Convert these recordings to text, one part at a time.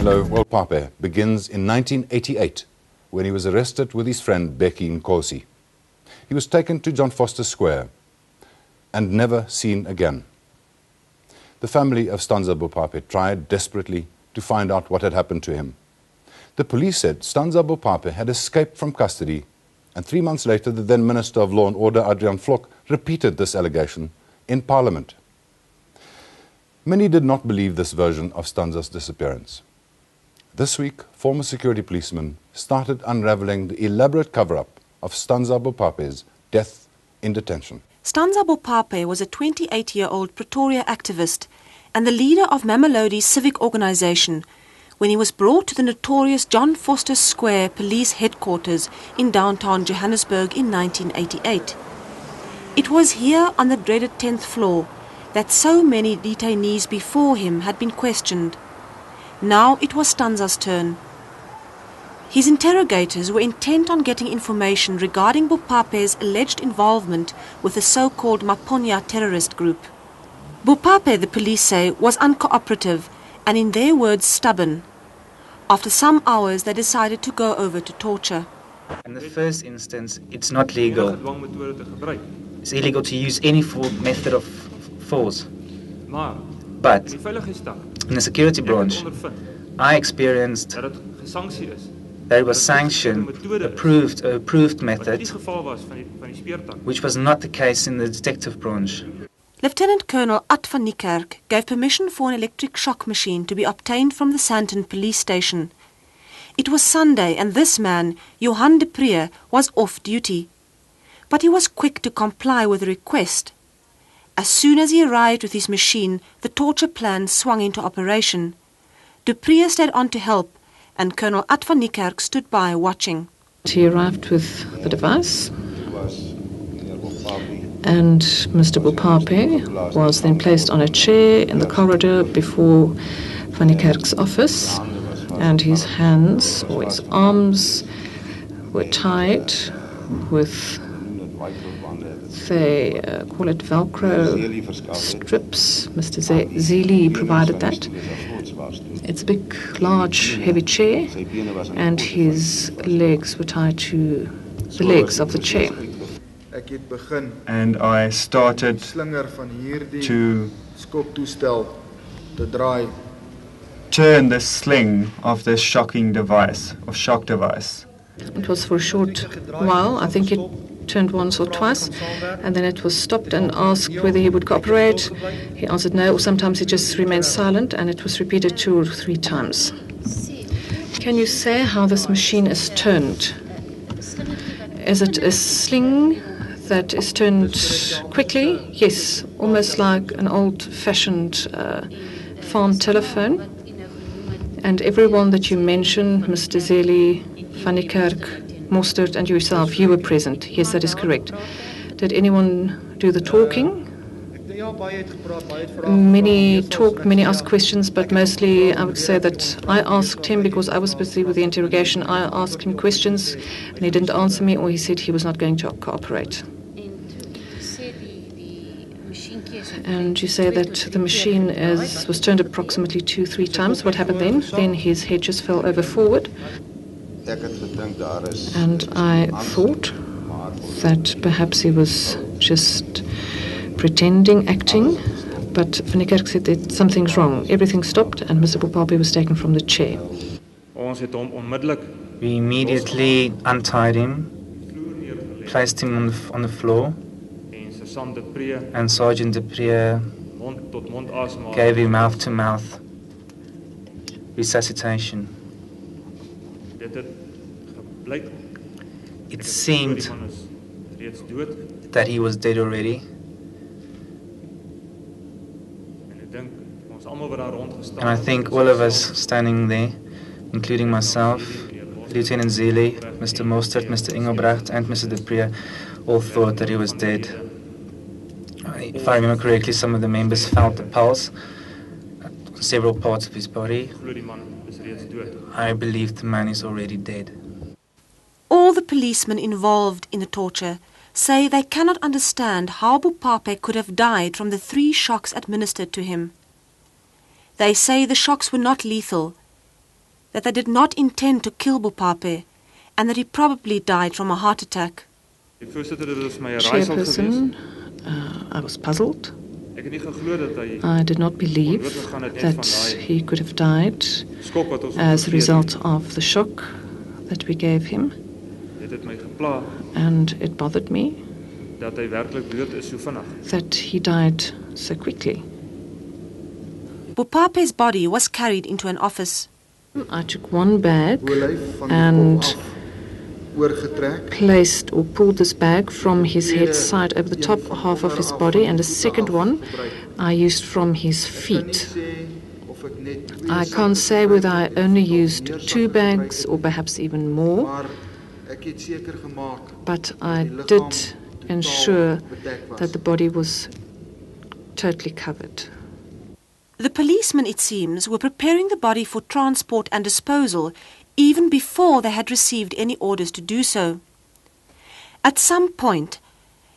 Bopape begins in 1988 when he was arrested with his friend Bheki Nkosi. He was taken to John Vorster Square and never seen again. The family of Stanza Bopape tried desperately to find out what had happened to him. The police said Stanza Bopape had escaped from custody, and 3 months later the then Minister of Law and Order, ADRIAAN, repeated this allegation in Parliament. Many did not believe this version of Stanza's disappearance. This week, former security policemen started unraveling the elaborate cover-up of Stanza Bopape's death in detention. Stanza Bopape was a 28-year-old Pretoria activist and the leader of Mamelodi's civic organisation when he was brought to the notorious John Vorster Square police headquarters in downtown Johannesburg in 1988. It was here on the dreaded 10th floor that so many detainees before him had been questioned. Now it was Stanza's turn. His interrogators were intent on getting information regarding Bopape's alleged involvement with the so-called Maponya terrorist group. Bopape, the police say, was uncooperative and, in their words, stubborn. After some hours, they decided to go over to torture. In the first instance, it's not legal. It's illegal to use any method of force. But in the security branch, I experienced that it was sanctioned, approved method, which was not the case in the detective branch. Lieutenant Colonel van NIEKERK gave permission for an electric shock machine to be obtained from the Sandton police station. It was Sunday and this man, Johan Preez, was off duty. But he was quick to comply with the request. As soon as he arrived with his machine, the torture plan swung into operation. Preez stayed on to help, and Colonel van NIEKERK stood by watching. He arrived with the device, and Mr. Bopape was then placed on a chair in the corridor before van NIEKERK's office, and his hands or his arms were tied with, they call it Velcro strips. Mr. ZEELIE provided that. It's a big, large, heavy chair, and his legs were tied to the legs of the chair. And I started to turn the sling of this shocking device, or shock device. It was for a short while. I think it turned once or twice, and then it was stopped and asked whether he would cooperate. He answered no, or sometimes he just remained silent, and it was repeated 2 or 3 times. Can you say how this machine is turned? Is it a sling that is turned quickly? Yes, almost like an old-fashioned farm telephone. And everyone that you mentioned, Mr. ZEELIE, van NIEKERK, MOSTERT and yourself, you were present. Yes, that is correct. Did anyone do the talking? Many talked, many asked questions, but mostly I would say that I asked him because I was busy with the interrogation. I asked him questions and he didn't answer me, or he said he was not going to cooperate. And you say that the machine was turned approximately 2-3 times. What happened then? Then his head just fell over forward. And I thought that perhaps he was just pretending, acting, but van NIEKERK said that something's wrong. Everything stopped and Mr. Bopape was taken from the chair. We immediately untied him, placed him on the floor, and Sergeant Preez gave him mouth-to-mouth resuscitation. It seemed that he was dead already. And I think all of us standing there, including myself, Lieutenant ZEELIE, Mr. MOSTERT, Mr. Engelbrecht, and Mr. Preez, all thought that he was dead. If I remember correctly, some of the members felt the pulse on several parts of his body. I believe the man is already dead. All the policemen involved in the torture say they cannot understand how Bopape could have died from the 3 shocks administered to him. They say the shocks were not lethal. that they did not intend to kill Bopape and that he probably died from a heart attack. Chairperson, I was puzzled. I did not believe that he could have died as a result of the shock that we gave him, and it bothered me that he died so quickly. Bopape's body was carried into an office. I took one bag and placed or pulled this bag from his head side over the top half of his body, and the second one I used from his feet. I can't say whether I only used 2 bags or perhaps even more, but I did ensure that the body was totally covered. The policemen, it seems, were preparing the body for transport and disposal even before they had received any orders to do so. At some point,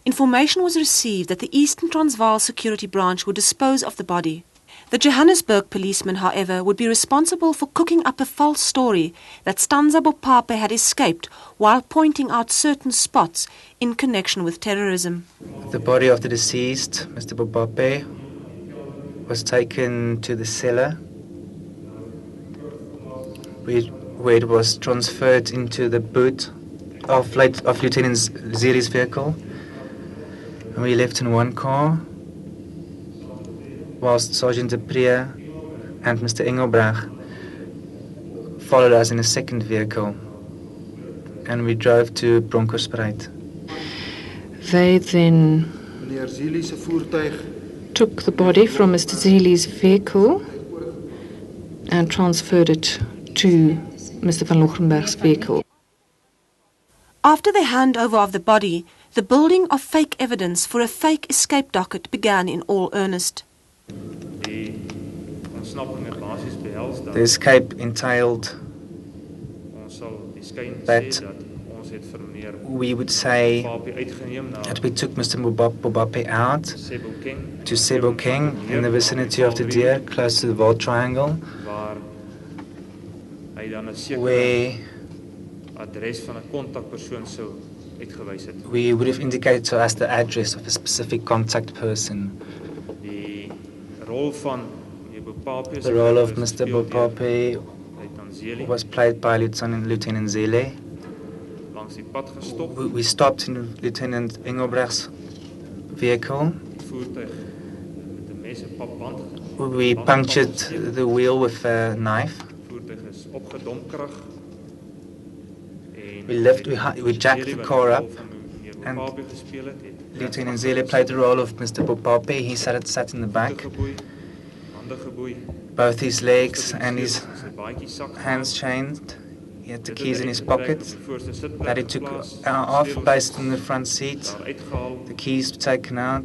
information was received that the Eastern Transvaal Security Branch would dispose of the body. The Johannesburg policemen, however, would be responsible for cooking up a false story that Stanza Bopape had escaped while pointing out certain spots in connection with terrorism. The body of the deceased, Mr. Bopape, was taken to the cellar where it was transferred into the boot of Lieutenant ZEELIE's vehicle. And we left in one car, whilst Sergeant Preez and Mr. Engelbrecht followed us in a second vehicle, and we drove to Bronkhorstspruit. They then took the body from Mr. ZEELIE's vehicle and transferred it to Mr. van Lochenberg's vehicle. After the handover of the body, the building of fake evidence for a fake escape docket began in all earnest. The escape entailed that we would say that we took Mr. Bopape out to Sebokeng in the vicinity of the Deer, close to the WALT triangle, where we would have indicated to us the address of a specific contact person. The role of Mr. Bopape was played by Lieutenant ZEELIE. We stopped in Lieutenant Engelbrecht's vehicle. We punctured the wheel with a knife. We jacked the car up, and Lieutenant ZEELIE played the role of Mr. Bopape. He sat in the back, both his legs and his hands chained. He had the keys in his pocket that he took off, placed in the front seat. The keys were taken out.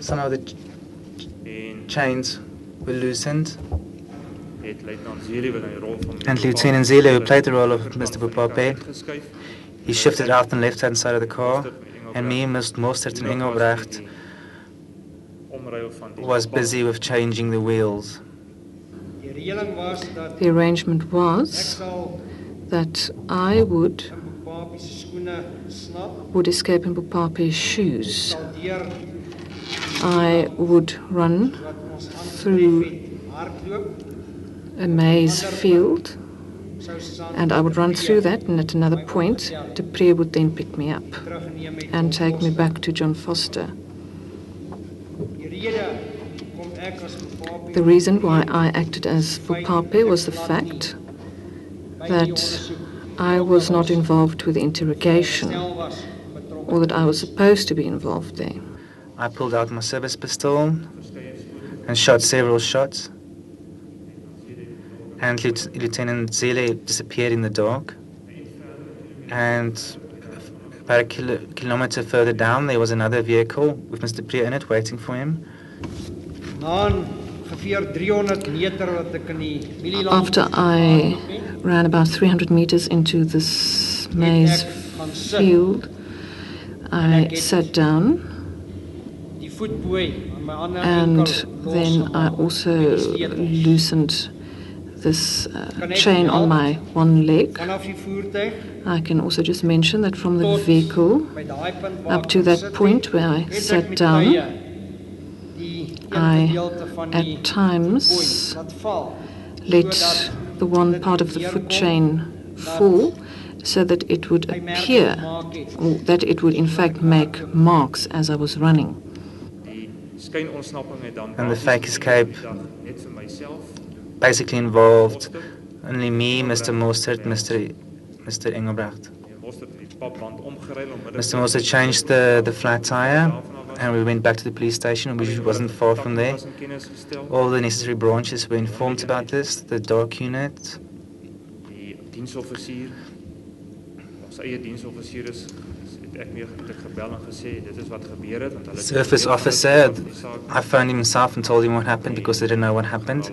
Some of the chains were loosened. And Lieutenant ZEELIE, who played the role of Mr. Bopape, he shifted out on the left-hand side of the car, and me, Mr. MOSTERT and Engelbrecht was busy with changing the wheels. The arrangement was that I would escape in Bopape's shoes. I would run through a maize field, and I would run through that, and at another point, Preez would then pick me up and take me back to John Vorster. The reason why I acted as Bopape was the fact that I was not involved with the interrogation, or that I was supposed to be involved there. I pulled out my service pistol and shot several shots, and Lieutenant ZEELIE disappeared in the dark. And about a kilometer further down, there was another vehicle with Mr. Preez in it, waiting for him. After I ran about 300 meters into this maize field, I sat down, and then I also loosened this chain on my one leg. I can also just mention that from the vehicle up to that point where I sat down, I at times let the one part of the foot chain fall so that it would appear, or that it would in fact make marks as I was running. And the fake escape basically involved only me, Mr. MOSTERT, Mr. Engelbrecht. Mr. MOSTERT changed the flat tire, and we went back to the police station, which wasn't far from there. All the necessary branches were informed about this, the dark unit. Surface officer, I phoned himself and told him what happened because they didn't know what happened.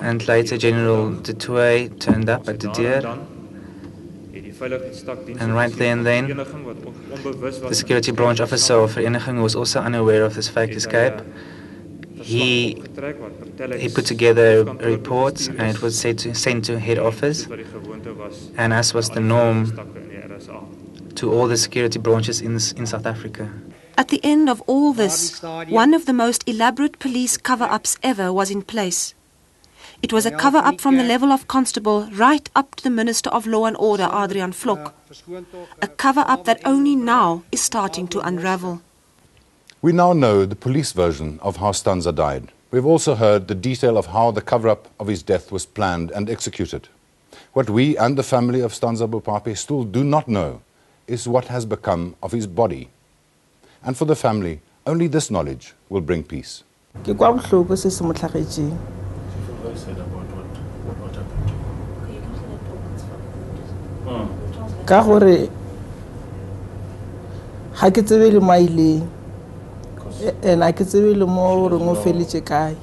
And later General de Toey turned up at De Deer. And right there and then, the security branch officer of Vereniging, who was also unaware of this fake escape, he put together a report, and it was sent to head office, and as was the norm, to all the security branches in South Africa. At the end of all this, one of the most elaborate police cover-ups ever was in place. It was a cover-up from the level of constable right up to the Minister of Law and Order, ADRIAAN, a cover-up that only now is starting to unravel. We now know the police version of how Stanza died. We've also heard the detail of how the cover-up of his death was planned and executed. What we and the family of Stanza Bopape still do not know is what has become of his body. And for the family, only this knowledge will bring peace. Ka gore ha ke tsebe le maile ena ke tsebe le mo re ngo feletse kae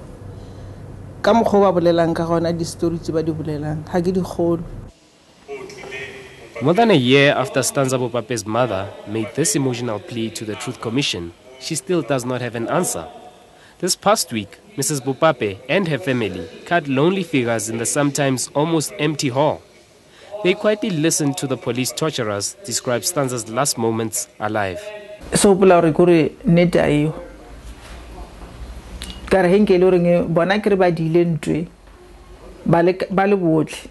ka mokgwa ba bolelang ka gona di story tse ba di bolelang ha ke di kgolo. More than a year after Stanza Bopape's mother made this emotional plea to the Truth Commission, she still does not have an answer. This past week, Mrs. Bopape and her family cut lonely figures in the sometimes almost empty hall. They quietly listened to the police torturers describe Stanza's last moments alive. So pula re gore nete ayo. Ka re henke le reng bona ke re ba dile ntwe ba le botle.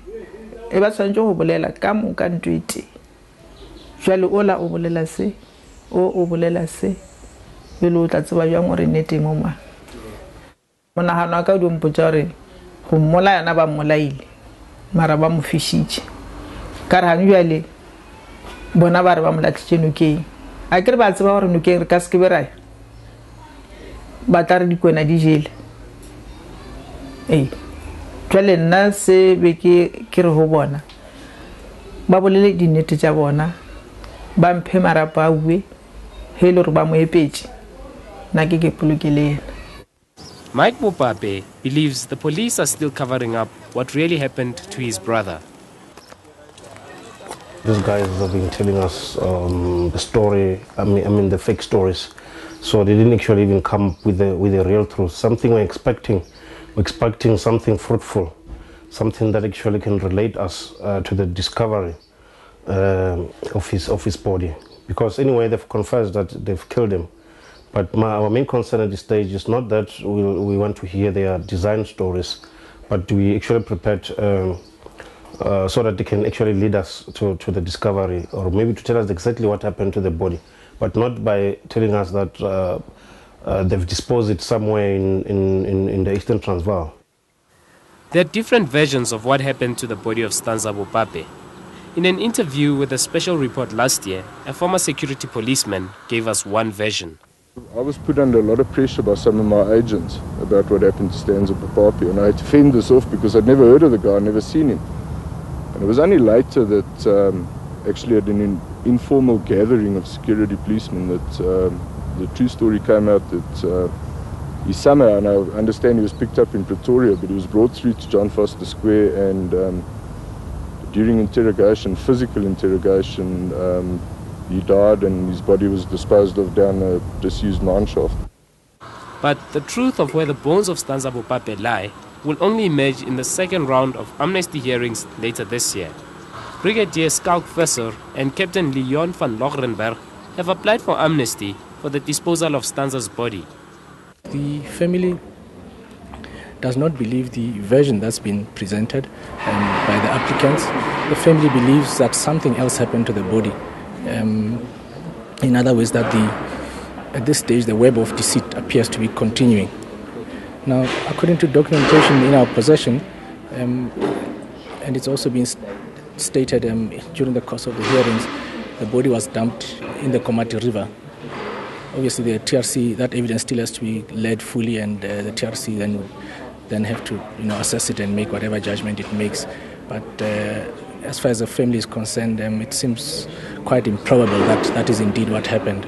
E ba tsantse go bolela ka mo ka ntwete. Jwale ola o bolela se, o bolela se. Belo o tla tseba jang gore nete mo ma. Mona hana ka di mpotsa re go mola yana ba molaile mara ba mo fishitse. Ka re hanjwale bona ba re ba molatlitse nokeng. A ke re ba tseba gore nokeng re ka se ke berai. Ba tla re dikwena di jele. Jwale nna se be ke re ho bona ba bolele dinete tsa bona ba mphe marapa a uwe he le re ba mo epetse na ke polokele yena. Mike Bopape believes the police are still covering up what really happened to his brother. These guys have been telling us the story, I mean the fake stories. So they didn't actually even come with the real truth. Something we're expecting something fruitful, something that actually can relate us to the discovery of his body. Because anyway, they've confessed that they've killed him. But our main concern at this stage is not that we want to hear their design stories, but we actually prepared so that they can actually lead us to the discovery, or maybe to tell us exactly what happened to the body, but not by telling us that they've disposed it somewhere in the Eastern Transvaal. There are different versions of what happened to the body of Stanza Bopape. In an interview with a special report last year, a former security policeman gave us one version. I was put under a lot of pressure by some of my agents about what happened to Stanza Bopape, and I had to fend this off because I'd never heard of the guy, I'd never seen him. And it was only later that actually at an informal gathering of security policemen that the true story came out that he somehow, and I understand he was picked up in Pretoria, but he was brought through to John Vorster Square, and during interrogation, physical interrogation, he died and his body was disposed of down a disused mine shaft. But the truth of where the bones of Stanza Bopape lie will only emerge in the second round of amnesty hearings later this year. Brigadier Skalk Visser and Captain Leon van Logrenberg have applied for amnesty for the disposal of Stanza's body. The family does not believe the version that's been presented by the applicants. The family believes that something else happened to the body. In other words, that at this stage the web of deceit appears to be continuing. Now, according to documentation in our possession, and it's also been stated during the course of the hearings, the body was dumped in the Komati River. Obviously, the TRC, that evidence still has to be led fully, and the TRC then have to assess it and make whatever judgment it makes. But as far as the family is concerned, it seems quite improbable that that is indeed what happened.